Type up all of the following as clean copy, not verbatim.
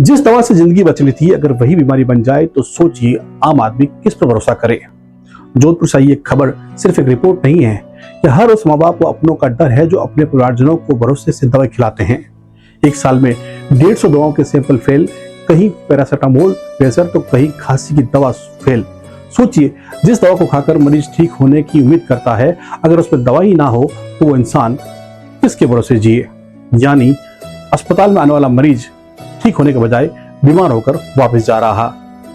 जिस दवा से जिंदगी बचनी थी, अगर वही बीमारी बन जाए तो सोचिए आम आदमी किस पर भरोसा करे। जोधपुर से ये खबर सिर्फ एक रिपोर्ट नहीं है, यह हर उस माँ बाप व अपनों का डर है जो अपने परिवारजनों को भरोसे से दवाई खिलाते हैं। एक साल में 150 दवाओं के सैंपल फेल, कहीं पैरासीटामोल प्रेशर तो कहीं खांसी की दवा फेल। सोचिए, जिस दवा को खाकर मरीज ठीक होने की उम्मीद करता है, अगर उसमें दवाई ना हो तो वो इंसान किसके भरोसे जिए। यानी अस्पताल में आने वाला मरीज ठीक होने के बजाय बीमार होकर वापस जा रहा।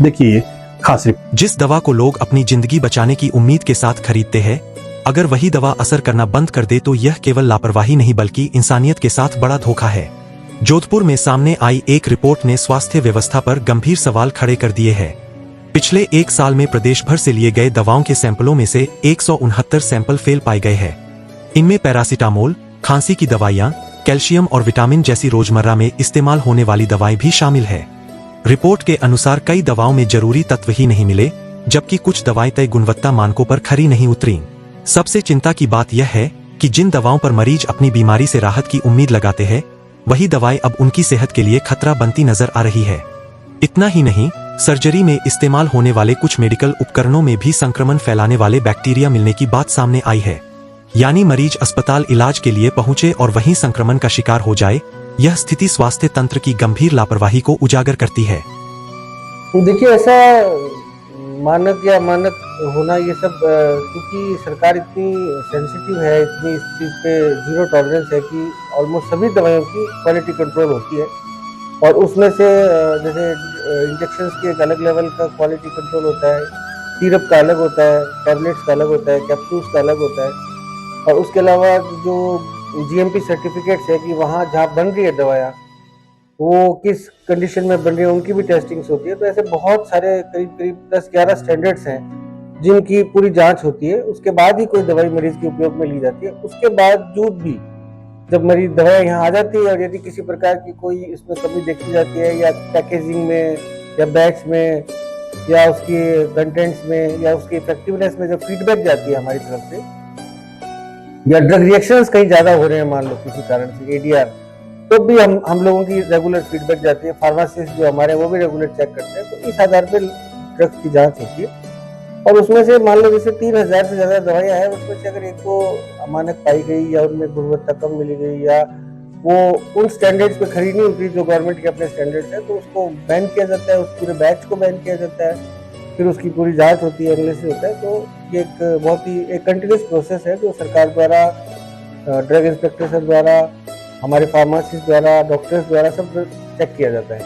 देखिए खास रिपोर्ट। जिस दवा को लोग अपनी जिंदगी बचाने की उम्मीद के साथ खरीदते हैं, अगर वही दवा असर करना बंद कर दे तो यह केवल लापरवाही नहीं बल्कि इंसानियत के साथ बड़ा धोखा है। जोधपुर में सामने आई एक रिपोर्ट ने स्वास्थ्य व्यवस्था पर गंभीर सवाल खड़े कर दिए हैं। पिछले एक साल में प्रदेश भर से लिए गए दवाओं के सैंपलों में से 169 सैंपल फेल पाए गए हैं। इनमें पैरासीटामोल, खांसी की दवाइयां, कैल्शियम और विटामिन जैसी रोजमर्रा में इस्तेमाल होने वाली दवाएं भी शामिल है। रिपोर्ट के अनुसार कई दवाओं में जरूरी तत्व ही नहीं मिले, जबकि कुछ दवाएं तय गुणवत्ता मानकों पर खरी नहीं उतरी। सबसे चिंता की बात यह है कि जिन दवाओं पर मरीज अपनी बीमारी से राहत की उम्मीद लगाते हैं, वही दवाएं अब उनकी सेहत के लिए खतरा बनती नजर आ रही है। इतना ही नहीं, सर्जरी में इस्तेमाल होने वाले कुछ मेडिकल उपकरणों में भी संक्रमण फैलाने वाले बैक्टीरिया मिलने की बात सामने आई है। यानी मरीज अस्पताल इलाज के लिए पहुंचे और वहीं संक्रमण का शिकार हो जाए। यह स्थिति स्वास्थ्य तंत्र की गंभीर लापरवाही को उजागर करती है। देखिए, ऐसा मानक या मानक होना ये सब क्योंकि सरकार इतनी सेंसिटिव है, इतनी इस चीज़ पे जीरो टॉलरेंस है कि ऑलमोस्ट सभी दवाइयों की क्वालिटी कंट्रोल होती है। और उसमें से जैसे इंजेक्शंस के एक अलग लेवल का क्वालिटी कंट्रोल होता है, सिरप का अलग होता है, टैबलेट्स का अलग होता है, कैप्सूल्स का अलग होता है। और उसके अलावा जो जीएमपी सर्टिफिकेट्स है कि वहाँ जहाँ बन रही है दवाइयाँ, वो किस कंडीशन में बन रही है, उनकी भी टेस्टिंग्स होती है। तो ऐसे बहुत सारे करीब 10-11 स्टैंडर्ड्स हैं जिनकी पूरी जांच होती है। उसके बाद ही कोई दवाई मरीज के उपयोग में ली जाती है। उसके बावजूद भी जब मरीज दवाई यहाँ आ जाती है और यदि किसी प्रकार की कोई इसमें कमी देखी जाती है, या पैकेजिंग में या बैग्स में या उसकी कंटेंट्स में या उसकी इफेक्टिवनेस में, जब फीडबैक जाती है हमारी तरफ से, या ड्रग रिएक्शंस कहीं ज्यादा हो रहे हैं मान लो किसी कारण से, एडीआर, तो भी हम लोगों की रेगुलर फीडबैक जाती है। फार्मासिस्ट जो हमारे वो भी रेगुलर चेक करते हैं। तो इस आधार पर ड्रग्स की जांच होती है। और उसमें से मान लो जैसे 3000 से ज्यादा दवाइयाँ हैं, उसमें से अगर एक को अमानक पाई गई या उनमें गुणवत्ता कम मिली गई या वो उन स्टैंडर्ड्स पे खरी नहीं उतरी जो गवर्नमेंट के अपने स्टैंडर्ड्स हैं, तो उसको बैन किया जाता है, उस पूरे बैच को बैन किया जाता है। फिर उसकी पूरी जांच होती है, एनालिसिस होता है। तो ये एक बहुत ही एक कंटिन्यूस प्रोसेस है जो सरकार द्वारा, ड्रग इंस्पेक्टर द्वारा, हमारे फार्मासिस्ट द्वारा, डॉक्टर्स द्वारा सब चेक किया जाता है।